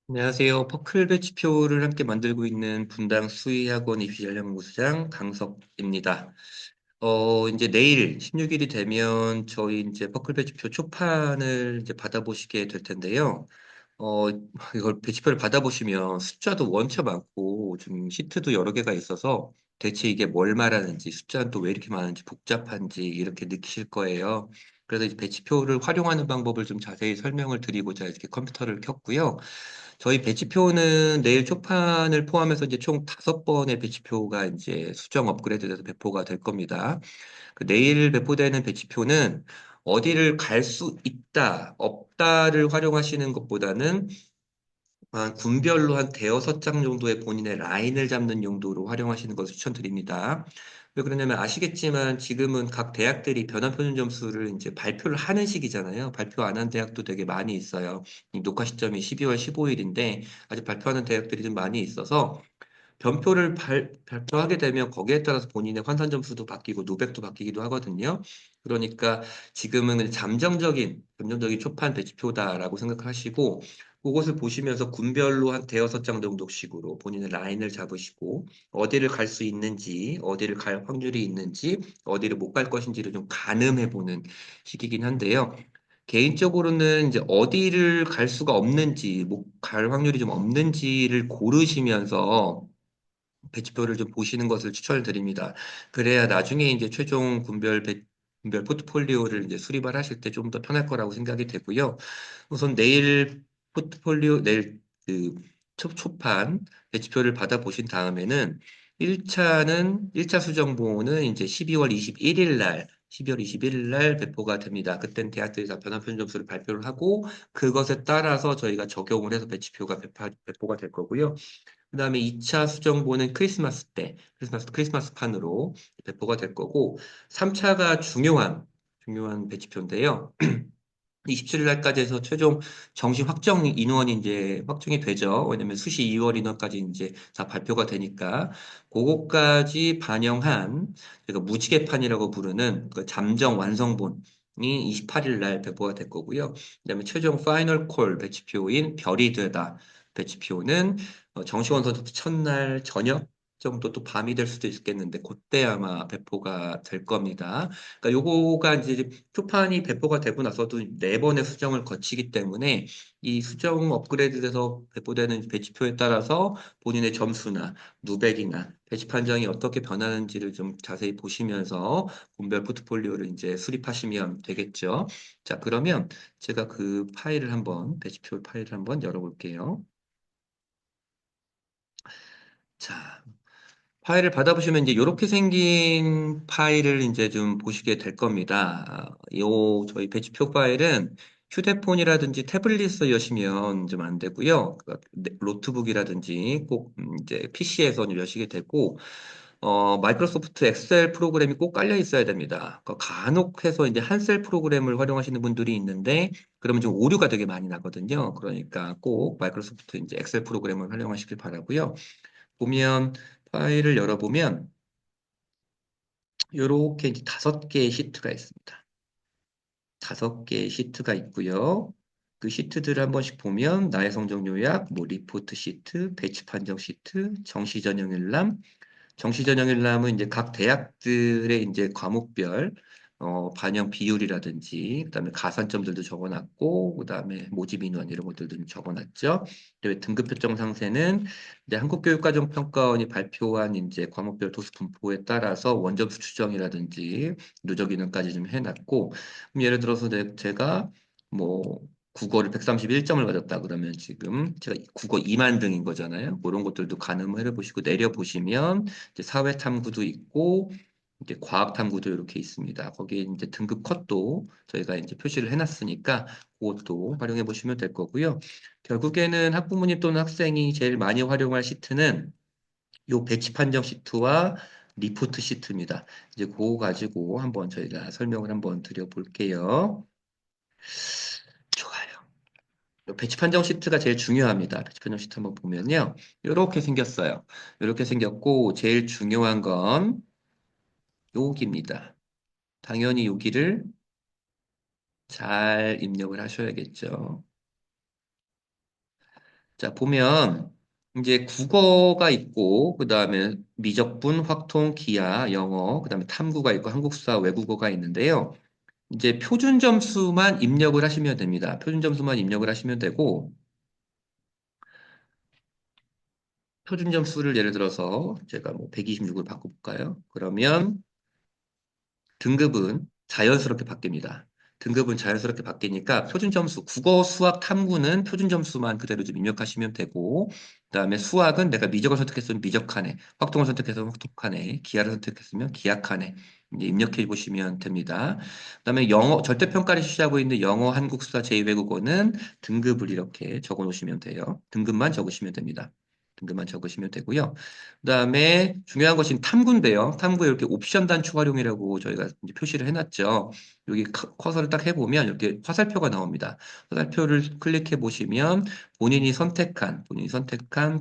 안녕하세요. 퍼클 배치표를 함께 만들고 있는 분당 수의학원 입시전략연구소장 강석입니다. 이제 내일 16일이 되면 저희 이제 퍼클 배치표 초판을 이제 받아보시게 될 텐데요. 어, 이걸 배치표를 받아보시면 숫자도 원체 많고 좀 시트도 여러 개가 있어서 대체 이게 뭘 말하는지 숫자는 또 왜 이렇게 많은지 복잡한지 이렇게 느끼실 거예요. 그래서 이제 배치표를 활용하는 방법을 좀 자세히 설명을 드리고자 이렇게 컴퓨터를 켰고요. 저희 배치표는 내일 초판을 포함해서 이제 총 5번의 배치표가 이제 수정 업그레이드돼서 배포가 될 겁니다. 그 내일 배포되는 배치표는 어디를 갈 수 있다, 없다를 활용하시는 것보다는 한 군별로 한 대여섯 장 정도의 본인의 라인을 잡는 용도로 활용하시는 것을 추천드립니다. 왜 그러냐면 아시겠지만 지금은 각 대학들이 변환표준 점수를 이제 발표를 하는 시기잖아요. 발표 안 한 대학도 되게 많이 있어요. 이 녹화 시점이 12월 15일인데 아직 발표하는 대학들이 좀 많이 있어서 변표를 발표하게 되면 거기에 따라서 본인의 환산 점수도 바뀌고 노백도 바뀌기도 하거든요. 그러니까 지금은 잠정적인 초판 배치표다라고 생각하시고 그것을 보시면서 군별로 한 대여섯 장 정도씩으로 본인의 라인을 잡으시고 어디를 갈 수 있는지, 어디를 갈 확률이 있는지, 어디를 못 갈 것인지를 좀 가늠해 보는 시기긴 한데요. 개인적으로는 이제 어디를 갈 수가 없는지, 못 갈 확률이 좀 없는지를 고르시면서 배치표를 좀 보시는 것을 추천을 드립니다. 그래야 나중에 이제 최종 군별 포트폴리오를 이제 수립을 하실 때 좀 더 편할 거라고 생각이 되고요. 우선 내일 그 초판 배치표를 받아보신 다음에는 1차 수정본은 이제 12월 21일 날 배포가 됩니다. 그땐 대학들이 다 변환편 점수를 발표를 하고 그것에 따라서 저희가 적용을 해서 배치표가 배포가 될 거고요. 그다음에 2차 수정본은 크리스마스 판으로 배포가 될 거고, 3차가 중요한 배치표인데요. 27일 날까지 해서 최종 정식 확정 인원이 이제 확정이 되죠. 왜냐면 수시 2월 인원까지 이제 다 발표가 되니까, 그거까지 반영한, 제가 무지개판이라고 부르는 그 잠정 완성본이 28일 날 배포가 될 거고요. 그다음에 최종 파이널 콜 배치표인 별이 되다 배치표는 정시원 선수 첫날 저녁 정도 또 밤이 될 수도 있겠는데 그때 아마 배포가 될 겁니다. 그러니까 요거가 이제 초판이 배포가 되고 나서도 네 번의 수정을 거치기 때문에 이 수정 업그레이드돼서 배포되는 배치표에 따라서 본인의 점수나 누백이나 배치 판정이 어떻게 변하는지를 좀 자세히 보시면서 분별 포트폴리오를 이제 수립하시면 되겠죠. 자, 그러면 제가 그 배치표 파일을 한번 열어볼게요. 자, 파일을 받아보시면 이제 이렇게 생긴 파일을 이제 좀 보시게 될 겁니다. 저희 배치표 파일은 휴대폰이라든지 태블릿에서 여시면 좀 안 되고요. 노트북이라든지 꼭 이제 PC에서 여시게 되고, 마이크로소프트 엑셀 프로그램이 꼭 깔려 있어야 됩니다. 간혹 해서 이제 한셀 프로그램을 활용하시는 분들이 있는데, 그러면 좀 오류가 되게 많이 나거든요. 그러니까 꼭 마이크로소프트 이제 엑셀 프로그램을 활용하시길 바라고요. 보면 파일을 열어보면 이렇게 이제 5개의 시트가 있습니다. 5개의 시트가 있고요. 그 시트들을 한 번씩 보면 나의 성적 요약, 뭐 리포트 시트, 배치 판정 시트, 정시 전형 일람, 정시전형 일람은 이제 각 대학들의 이제 과목별 반영 비율이라든지 그다음에 가산점들도 적어놨고 그다음에 모집 인원 이런 것들도 좀 적어놨죠. 그리고 등급 표정 상세는 이제 한국교육과정평가원이 발표한 이제 과목별 도수 분포에 따라서 원점수 추정이라든지 누적 인원까지 좀 해놨고 예를 들어서 제가 뭐 국어를 131점을 받았다 그러면 지금 제가 국어 2만 등인 거잖아요. 그런 것들도 가늠을 해보시고 내려보시면 이제 사회 탐구도 있고 이제 과학 탐구도 이렇게 있습니다. 거기에 이제 등급 컷도 저희가 이제 표시를 해놨으니까 그것도 활용해 보시면 될 거고요. 결국에는 학부모님 또는 학생이 제일 많이 활용할 시트는 요 배치 판정 시트와 리포트 시트입니다. 이제 그거 가지고 한번 저희가 설명을 한번 드려볼게요. 좋아요. 요 배치 판정 시트가 제일 중요합니다. 배치 판정 시트 한번 보면요. 이렇게 생겼어요. 이렇게 생겼고 제일 중요한 건 여기입니다. 당연히 여기를 잘 입력을 하셔야겠죠. 자, 보면 이제 국어가 있고 그다음에 미적분, 확통, 기하, 영어, 그다음에 탐구가 있고 한국사, 외국어가 있는데요. 이제 표준 점수만 입력을 하시면 됩니다. 표준 점수만 입력을 하시면 되고 표준 점수를 예를 들어서 제가 뭐 126을 바꿔볼까요? 그러면 등급은 자연스럽게 바뀝니다. 등급은 자연스럽게 바뀌니까 표준 점수, 국어, 수학, 탐구는 표준 점수만 그대로 좀 입력하시면 되고, 그다음에 수학은 내가 미적을 선택했으면 미적하네, 확통을 선택했으면 확통하네, 기하를 선택했으면 기하하네 이제 입력해 보시면 됩니다. 그다음에 영어 절대평가를 실시하고 있는 영어, 한국사, 제2외국어는 등급을 이렇게 적어 놓으시면 돼요. 등급만 적으시면 됩니다. 등급만 적으시면 되고요. 그다음에 중요한 것이 탐구인데요. 탐구에 이렇게 옵션 단추 활용이라고 저희가 이제 표시를 해놨죠. 여기 커서를 딱 해보면 이렇게 화살표가 나옵니다. 화살표를 클릭해 보시면 본인이 선택한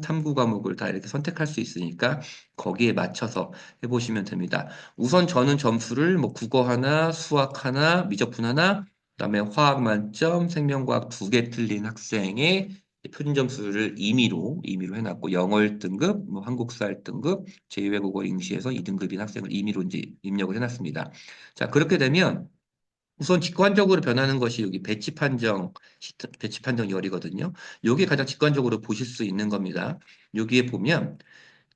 탐구 과목을 다 이렇게 선택할 수 있으니까 거기에 맞춰서 해보시면 됩니다. 우선 저는 점수를 뭐 국어 하나, 수학 하나, 미적분 하나, 그다음에 화학 만점, 생명과학 2개 틀린 학생의 표준 점수를 임의로 해놨고, 영어 1등급, 뭐 한국사 1등급, 제2외국어 응시에서 2등급인 학생을 임의로 이제 입력을 해놨습니다. 자, 그렇게 되면 우선 직관적으로 변하는 것이 여기 배치 판정 열이거든요. 이게 가장 직관적으로 보실 수 있는 겁니다. 여기에 보면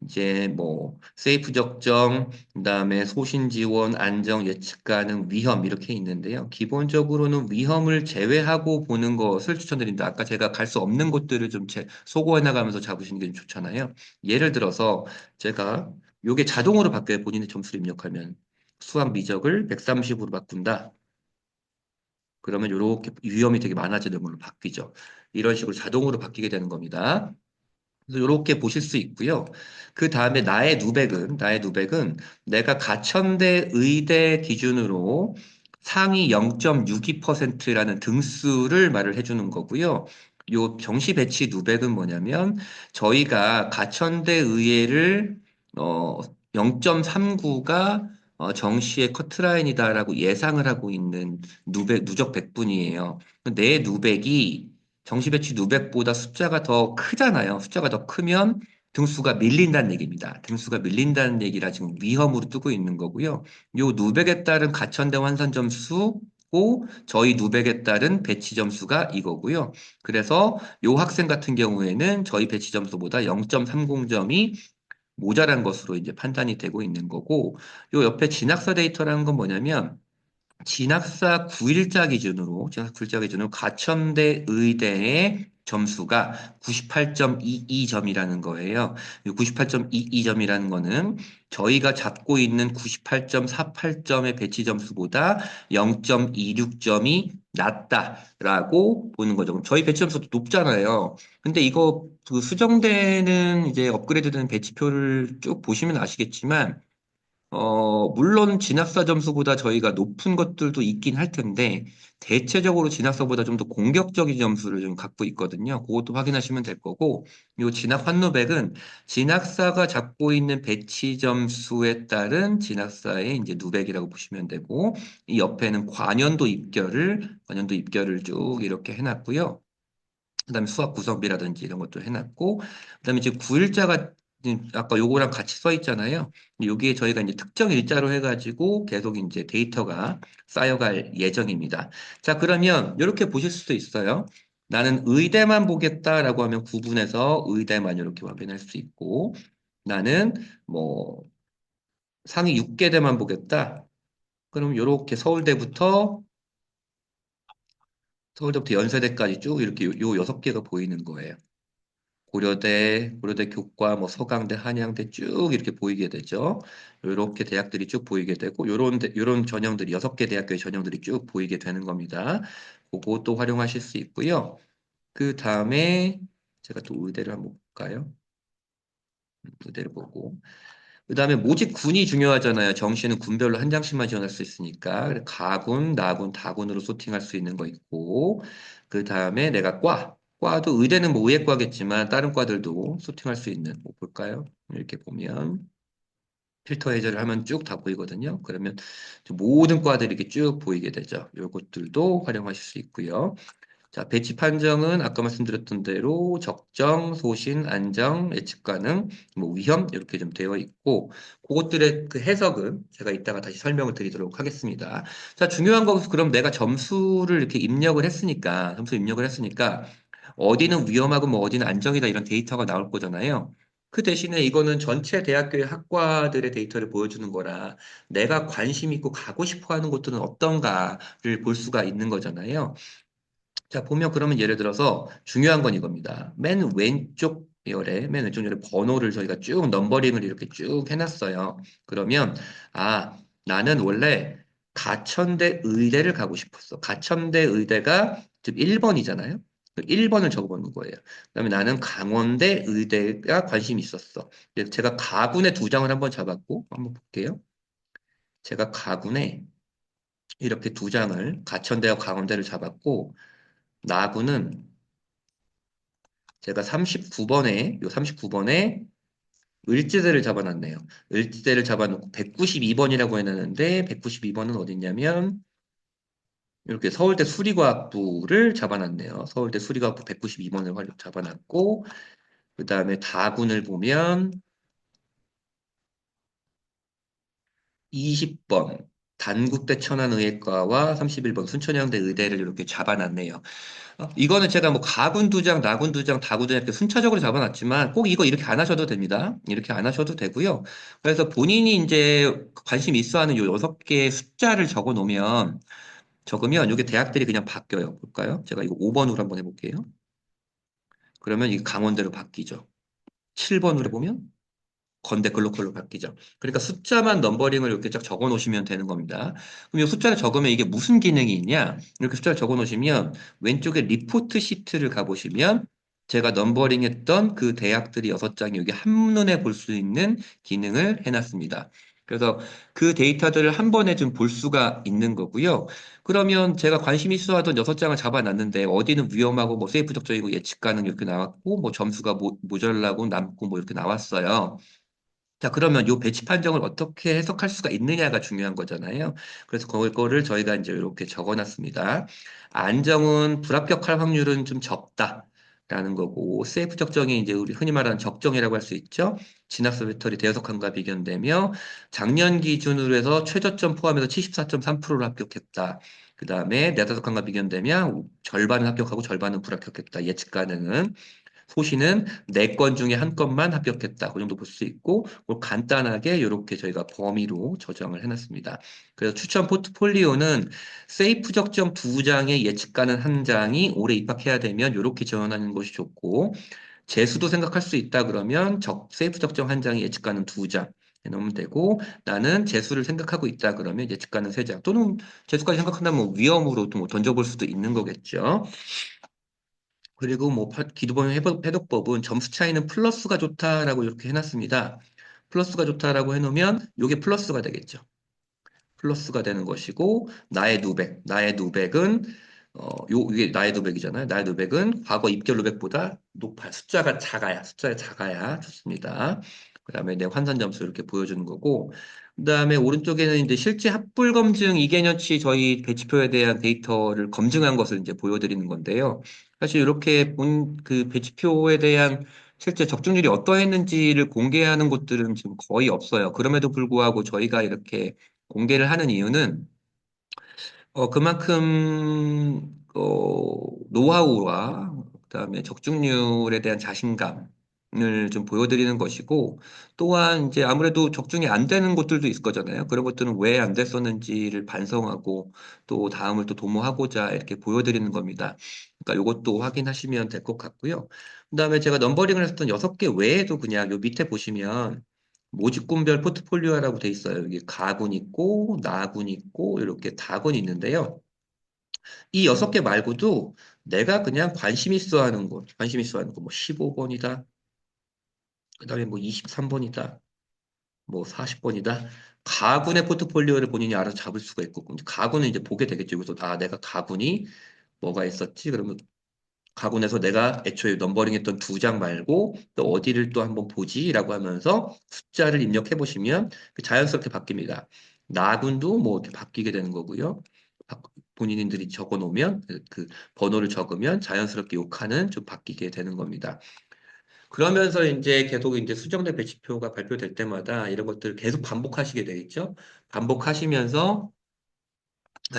이제 뭐 세이프 적정, 그다음에 소신 지원, 안정, 예측 가능, 위험 이렇게 있는데요. 기본적으로는 위험을 제외하고 보는 것을 추천드립니다. 아까 제가 갈 수 없는 곳들을 좀 소거해 나가면서 잡으시는 게 좀 좋잖아요. 예를 들어서 제가 요게 자동으로 바뀌어요. 본인의 점수를 입력하면 수학 미적을 130으로 바꾼다. 그러면 이렇게 위험이 되게 많아지는 걸로 바뀌죠. 이런 식으로 자동으로 바뀌게 되는 겁니다. 그래서 이렇게 보실 수 있고요. 그 다음에 나의 누백은 내가 가천대 의대 기준으로 상위 0.62%라는 등수를 말을 해주는 거고요. 요 정시 배치 누백은 뭐냐면 저희가 가천대 의대를 0.39가 정시의 커트라인이다라고 예상을 하고 있는 누적 백분이에요. 내 누백이 정시 배치 누백보다 숫자가 더 크잖아요. 숫자가 더 크면 등수가 밀린다는 얘기입니다. 등수가 밀린다는 얘기라 지금 위험으로 뜨고 있는 거고요. 요 누백에 따른 가천대 환산 점수고 저희 누백에 따른 배치 점수가 이거고요. 그래서 요 학생 같은 경우에는 저희 배치 점수보다 0.30점이 모자란 것으로 이제 판단이 되고 있는 거고, 요 옆에 진학사 데이터라는 건 뭐냐면 진학사 9일자 기준으로 가천대 의대의 점수가 98.22점이라는 거예요. 이 98.22점이라는 거는 저희가 잡고 있는 98.48점의 배치 점수보다 0.26점이 낮다라고 보는 거죠. 그럼 저희 배치 점수도 높잖아요. 근데 이거 그 수정되는 이제 업그레이드된 배치표를 쭉 보시면 아시겠지만 물론 진학사 점수보다 저희가 높은 것들도 있긴 할 텐데, 대체적으로 진학사보다 좀 더 공격적인 점수를 좀 갖고 있거든요. 그것도 확인하시면 될 거고, 요 진학 환노백은 진학사가 잡고 있는 배치 점수에 따른 진학사의 이제 누백이라고 보시면 되고, 이 옆에는 관연도 입결을 쭉 이렇게 해놨고요. 그다음에 수학 구성비라든지 이런 것도 해놨고, 그다음에 지금 9일자가 아까 요거랑 같이 써 있잖아요. 여기에 저희가 이제 특정 일자로 해가지고 계속 이제 데이터가 쌓여갈 예정입니다. 자, 그러면 이렇게 보실 수도 있어요. 나는 의대만 보겠다라고 하면 구분해서 의대만 이렇게 확인할 수 있고, 나는 뭐 상위 6개대만 보겠다. 그럼 이렇게 서울대부터 연세대까지 쭉 이렇게 요 6개가 보이는 거예요. 고려대 교과, 뭐 서강대, 한양대 쭉 이렇게 보이게 되죠. 이렇게 대학들이 쭉 보이게 되고, 요런 전형들이, 6개 대학교의 전형들이 쭉 보이게 되는 겁니다. 그것도 활용하실 수 있고요. 그 다음에 제가 또 의대를 한번 볼까요? 의대를 보고. 그 다음에 모집 군이 중요하잖아요. 정시는 군별로 한 장씩만 지원할 수 있으니까. 그래서 가군, 나군, 다군으로 소팅할 수 있는 거 있고, 그 다음에 내가 과도 의대는 뭐 의예과겠지만 다른 과들도 소팅할 수 있는, 뭐 볼까요? 이렇게 보면 필터 해제를 하면 쭉 다 보이거든요. 그러면 모든 과들이 이렇게 쭉 보이게 되죠. 이것들도 활용하실 수 있고요. 자, 배치 판정은 아까 말씀드렸던 대로 적정, 소신, 안정, 예측 가능, 뭐 위험 이렇게 좀 되어 있고 그것들의 그 해석은 제가 이따가 다시 설명을 드리도록 하겠습니다. 자, 중요한 거 그럼 내가 점수를 이렇게 입력을 했으니까 점수 입력을 했으니까 어디는 위험하고 뭐 어디는 안정이다 이런 데이터가 나올 거잖아요. 그 대신에 이거는 전체 대학교의 학과들의 데이터를 보여주는 거라 내가 관심 있고 가고 싶어 하는 곳들은 어떤가를 볼 수가 있는 거잖아요. 자, 보면 그러면 예를 들어서 중요한 건 이겁니다. 맨 왼쪽 열에 번호를 저희가 쭉 넘버링을 이렇게 쭉 해놨어요. 그러면, 아, 나는 원래 가천대 의대를 가고 싶었어. 가천대 의대가 지금 1번이잖아요. 1번을 적어보는 거예요. 그다음에 나는 강원대 의대가 관심이 있었어. 제가 가군의 두 장을 한번 잡았고, 한번 볼게요. 제가 가군에 이렇게 두 장을, 가천대와 강원대를 잡았고, 나군은 제가 39번에, 요 39번에 을지대를 잡아놨네요. 을지대를 잡아놓고 192번이라고 해놨는데, 192번은 어딨냐면, 이렇게 서울대 수리과학부를 잡아놨네요. 서울대 수리과학부 192번을 잡아놨고, 그 다음에 다군을 보면 20번, 단국대 천안의학과와 31번 순천향대 의대를 이렇게 잡아놨네요. 이거는 제가 뭐 가군 두 장, 나군 두 장, 다군 두 장 이렇게 순차적으로 잡아놨지만 꼭 이거 이렇게 안 하셔도 됩니다. 이렇게 안 하셔도 되고요. 그래서 본인이 이제 관심 있어 하는 요 6개의 숫자를 적으면 이게 대학들이 그냥 바뀌어요. 볼까요? 제가 이거 5번으로 한번 해볼게요. 그러면 이게 강원대로 바뀌죠. 7번으로 해보면 건대 글로컬로 바뀌죠. 그러니까 숫자만 넘버링을 이렇게 쫙 적어 놓으시면 되는 겁니다. 그럼 이 숫자를 적으면 이게 무슨 기능이 있냐? 이렇게 숫자를 적어 놓으시면 왼쪽에 리포트 시트를 가보시면 제가 넘버링 했던 그 대학들이 6장이 여기 한눈에 볼 수 있는 기능을 해놨습니다. 그래서 그 데이터들을 한 번에 좀 볼 수가 있는 거고요. 그러면 제가 관심 있어 하던 6장을 잡아놨는데 어디는 위험하고 뭐 세이프 적정이고 예측 가능 이렇게 나왔고 뭐 점수가 모자라고 남고 뭐 이렇게 나왔어요. 자, 그러면 요 배치 판정을 어떻게 해석할 수가 있느냐가 중요한 거잖아요. 그래서 그거를 저희가 이제 이렇게 적어놨습니다. 안정은 불합격할 확률은 좀 적다라는 거고, 세이프 적정이 이제 우리 흔히 말하는 적정이라고 할 수 있죠. 진학서 배터리 대여섯칸과 비교되며 작년 기준으로 해서 최저점 포함해서 74.3%를 합격했다. 그 다음에 네다섯 칸과 비교되면 절반은 합격하고 절반은 불합격했다. 예측 가능은. 소시는 4건 중에 한 건만 합격했다. 그 정도 볼 수 있고, 그걸 간단하게 이렇게 저희가 범위로 저장을 해놨습니다. 그래서 추천 포트폴리오는 세이프 적정 2장에 예측 가능 한 장이 올해 입학해야 되면 이렇게 지원하는 것이 좋고, 재수도 생각할 수 있다 그러면 세이프 적정 한 장이 예측 가능 2장. 해놓으면 되고 나는 재수를 생각하고 있다 그러면 예측 가능 3장 또는 재수까지 생각한다면 뭐 위험으로 또 뭐 던져볼 수도 있는 거겠죠. 그리고 뭐 기도번 해독법은 점수 차이는 플러스가 좋다라고 이렇게 해놨습니다. 플러스가 좋다라고 해놓으면 이게 플러스가 되겠죠. 플러스가 되는 것이고 나의 누백은 이게 나의 누백이잖아요. 나의 누백은 과거 입결 누백보다 높아 숫자가 작아야 좋습니다. 그다음에 내 환산 점수 이렇게 보여주는 거고 그다음에 오른쪽에는 이제 실제 합불 검증 2개년치 저희 배치표에 대한 데이터를 검증한 것을 이제 보여드리는 건데요. 사실 이렇게 본 그 배치표에 대한 실제 적중률이 어떠했는지를 공개하는 곳들은 지금 거의 없어요. 그럼에도 불구하고 저희가 이렇게 공개를 하는 이유는 그만큼 노하우와 그다음에 적중률에 대한 자신감을 좀 보여드리는 것이고 또한 이제 아무래도 적중이 안 되는 곳들도 있을 거잖아요. 그런 것들은 왜 안 됐었는지를 반성하고 또 다음을 또 도모하고자 이렇게 보여드리는 겁니다. 그러니까 이것도 확인하시면 될 것 같고요. 그다음에 제가 넘버링을 했던 6개 외에도 그냥 요 밑에 보시면 모집군별 포트폴리오라고 돼 있어요. 여기 가군 있고, 나군 있고, 이렇게 다군이 있는데요. 이 6개 말고도 내가 그냥 관심 있어 하는 곳, 뭐 15번이다, 그 다음에 뭐 23번이다, 뭐 40번이다. 가군의 포트폴리오를 본인이 알아서 잡을 수가 있고, 이제 가군은 이제 보게 되겠죠. 그래서, 내가 가군이 뭐가 있었지? 그러면 가군에서 내가 애초에 넘버링 했던 2장 말고 또 어디를 또 한번 보지라고 하면서 숫자를 입력해 보시면 자연스럽게 바뀝니다. 나군도 뭐 이렇게 바뀌게 되는 거고요. 본인들이 적어 놓으면 그 번호를 적으면 자연스럽게 요 칸은 좀 바뀌게 되는 겁니다. 그러면서 이제 계속 이제 수정된 배치표가 발표될 때마다 이런 것들을 계속 반복하시게 되겠죠. 반복하시면서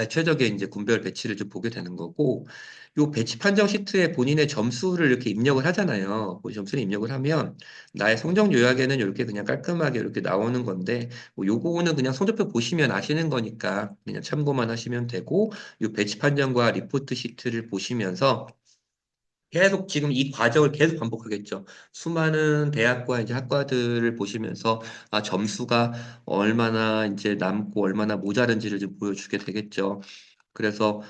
최적의 이제 군별 배치를 좀 보게 되는 거고, 요 배치 판정 시트에 본인의 점수를 이렇게 입력을 하잖아요. 그 점수를 입력을 하면 나의 성적 요약에는 이렇게 그냥 깔끔하게 이렇게 나오는 건데, 뭐 요거는 그냥 성적표 보시면 아시는 거니까 그냥 참고만 하시면 되고, 요 배치 판정과 리포트 시트를 보시면서 계속 지금 이 과정을 계속 반복하겠죠. 수많은 대학과 이제 학과들을 보시면서 점수가 얼마나 이제 남고 얼마나 모자른지를 좀 보여주게 되겠죠. 그래서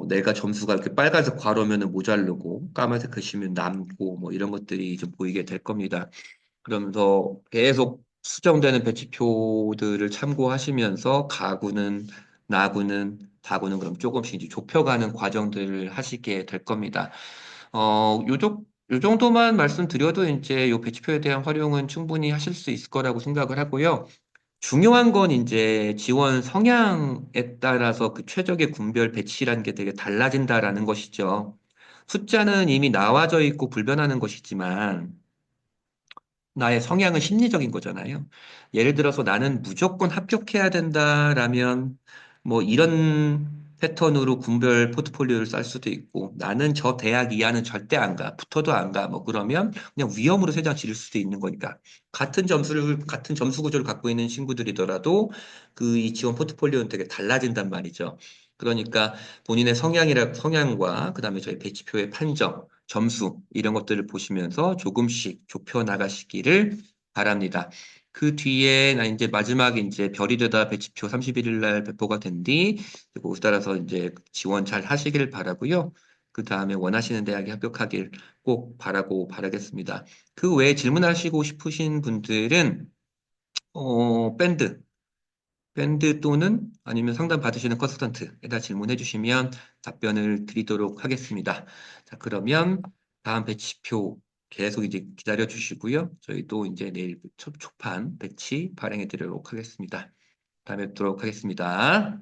내가 점수가 이렇게 빨간색 괄호면은 모자르고 까만색 글씨면 남고 뭐 이런 것들이 좀 보이게 될 겁니다. 그러면서 계속 수정되는 배치표들을 참고하시면서 가구는 나구는 다구는 그럼 조금씩 이제 좁혀가는 과정들을 하시게 될 겁니다. 요 정도만 말씀드려도 이제 요 배치표에 대한 활용은 충분히 하실 수 있을 거라고 생각을 하고요. 중요한 건 이제 지원 성향에 따라서 그 최적의 군별 배치라는 게 되게 달라진다라는 것이죠. 숫자는 이미 나와져 있고 불변하는 것이지만 나의 성향은 심리적인 거잖아요. 예를 들어서 나는 무조건 합격해야 된다라면 뭐 이런 패턴으로 군별 포트폴리오를 쌀 수도 있고 나는 저 대학 이하는 절대 안 가. 붙어도 안 가. 뭐 그러면 그냥 위험으로 세 장 지를 수도 있는 거니까. 같은 점수 구조를 갖고 있는 친구들이더라도 그 이 지원 포트폴리오는 되게 달라진단 말이죠. 그러니까 본인의 성향과 그다음에 저희 배치표의 판정 점수 이런 것들을 보시면서 조금씩 좁혀 나가시기를 바랍니다. 그 뒤에 나 이제 마지막에 이제 별이 되다 배치표 31일 날 배포가 된 뒤 거기에 따라서 이제 지원 잘 하시길 바라고요. 그 다음에 원하시는 대학에 합격하길 꼭 바라겠습니다. 그 외에 질문하시고 싶으신 분들은 밴드 또는 아니면 상담 받으시는 컨설턴트에다 질문해 주시면 답변을 드리도록 하겠습니다. 자, 그러면 다음 배치표 계속 이제 기다려 주시고요. 저희 또 이제 내일 초판 배치 발행해 드리도록 하겠습니다. 다음에 뵙도록 하겠습니다.